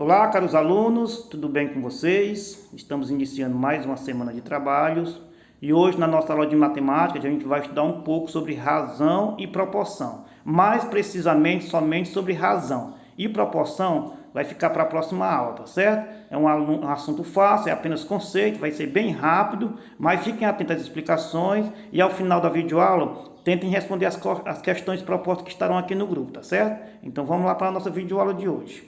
Olá, caros alunos, tudo bem com vocês? Estamos iniciando mais uma semana de trabalhos e hoje na nossa aula de matemática a gente vai estudar um pouco sobre razão e proporção. Mais precisamente somente sobre razão e proporção vai ficar para a próxima aula, tá certo? É um assunto fácil, é apenas conceito, vai ser bem rápido, mas fiquem atentos às explicações e ao final da videoaula tentem responder as questões propostas que estarão aqui no grupo, tá certo? Então vamos lá para a nossa videoaula de hoje.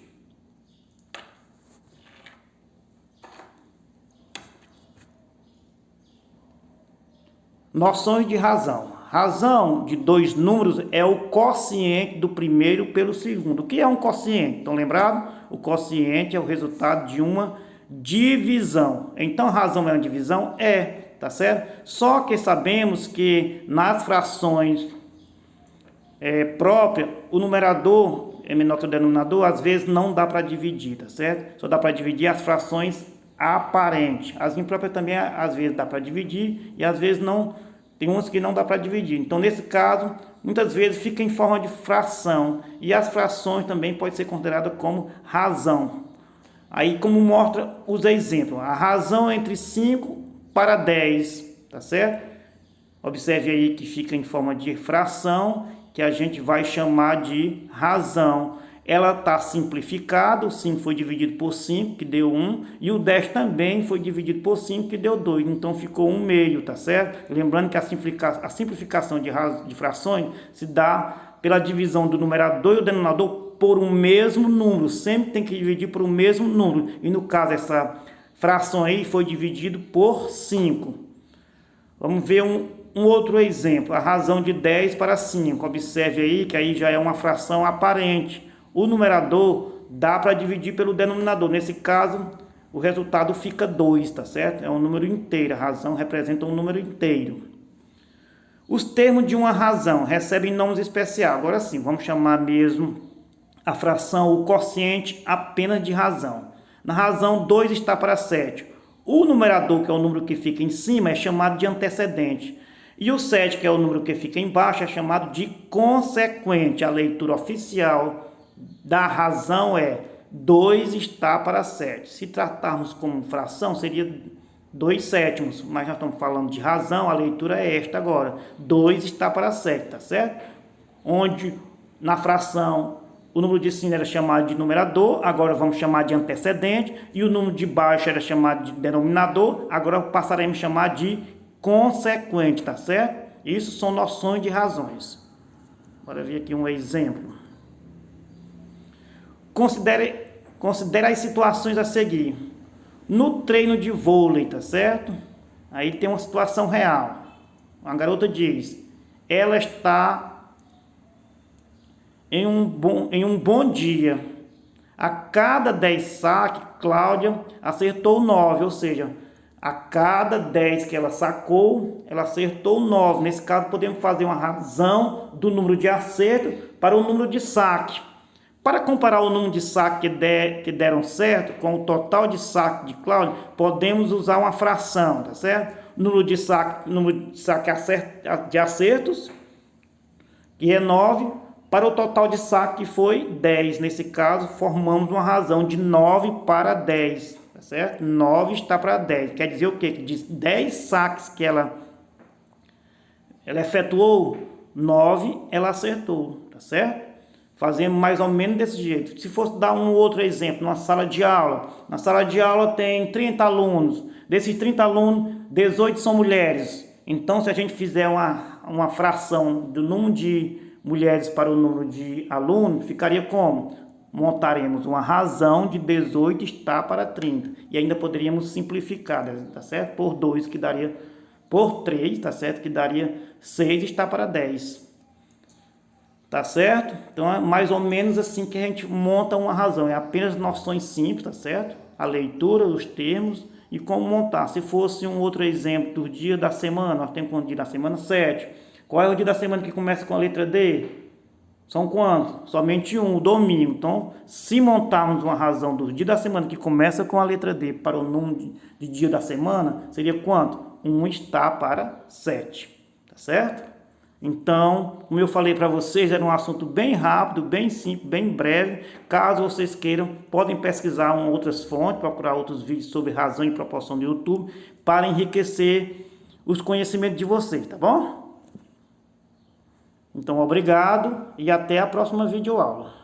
Noções de razão. Razão de dois números é o quociente do primeiro pelo segundo. O que é um quociente? Estão lembrados? O quociente é o resultado de uma divisão. Então, razão é uma divisão? É, tá certo? Só que sabemos que nas frações próprias, o numerador é menor que o denominador, às vezes não dá para dividir, tá certo? Só dá para dividir as frações aparentes. As impróprias também às vezes dá para dividir e às vezes não, tem umas que não dá para dividir. Então nesse caso, muitas vezes fica em forma de fração e as frações também podem ser consideradas como razão. Aí como mostra os exemplos, a razão entre 5 para 10, tá certo? Observe aí que fica em forma de fração, que a gente vai chamar de razão. Ela está simplificada, o 5 foi dividido por 5, que deu 1, e o 10 também foi dividido por 5, que deu 2, então ficou 1 meio, tá certo? Lembrando que a simplificação de frações se dá pela divisão do numerador e o denominador por um mesmo número, sempre tem que dividir por um mesmo número, e no caso essa fração aí foi dividido por 5. Vamos ver um outro exemplo, a razão de 10 para 5, observe aí que aí já é uma fração aparente. O numerador dá para dividir pelo denominador. Nesse caso, o resultado fica 2, tá certo? É um número inteiro. A razão representa um número inteiro. Os termos de uma razão recebem nomes especiais. Agora sim, vamos chamar mesmo a fração, o quociente, apenas de razão. Na razão, 2 está para 7. O numerador, que é o número que fica em cima, é chamado de antecedente. E o 7, que é o número que fica embaixo, é chamado de consequente. A leitura oficial da razão é 2 está para 7. Se tratarmos como fração, seria 2 sétimos. Mas nós estamos falando de razão, a leitura é esta agora. 2 está para 7, tá certo? Onde na fração o número de cima era chamado de numerador, agora vamos chamar de antecedente. E o número de baixo era chamado de denominador, agora passaremos a chamar de consequente, tá certo? Isso são noções de razões. Bora ver aqui um exemplo. Considere as situações a seguir. No treino de vôlei, tá certo? Aí tem uma situação real. Uma garota diz: ela está em um bom dia. A cada 10 saques, Cláudia acertou 9, ou seja, a cada 10 que ela sacou, ela acertou 9. Nesse caso, podemos fazer uma razão do número de acerto para o número de saque. Para comparar o número de saque que deram certo com o total de saque de Cláudia, podemos usar uma fração, tá certo? Número de saque de acertos, que é 9, para o total de saque, que foi 10. Nesse caso, formamos uma razão de 9 para 10, tá certo? 9 está para 10. Quer dizer o quê? Que de 10 saques que ela efetuou, 9 ela acertou, tá certo? Fazemos mais ou menos desse jeito. Se fosse dar um outro exemplo, numa sala de aula. Na sala de aula tem 30 alunos. Desses 30 alunos, 18 são mulheres. Então, se a gente fizer uma fração do número de mulheres para o número de alunos, ficaria como? Montaremos uma razão de 18 está para 30. E ainda poderíamos simplificar, tá certo? Por 2, que daria por 3, tá certo? Que daria 6 está para 10. Tá certo? Então é mais ou menos assim que a gente monta uma razão. É apenas noções simples, tá certo? A leitura, os termos e como montar. Se fosse um outro exemplo do dia da semana, nós temos o dia da semana 7. Qual é o dia da semana que começa com a letra D? São quantos? Somente um, o domingo. Então, se montarmos uma razão do dia da semana que começa com a letra D para o número de dia da semana, seria quanto? 1 está para 7. Tá certo? Então, como eu falei para vocês, era um assunto bem rápido, bem simples, bem breve. Caso vocês queiram, podem pesquisar outras fontes, procurar outros vídeos sobre razão e proporção do YouTube para enriquecer os conhecimentos de vocês, tá bom? Então, obrigado e até a próxima videoaula.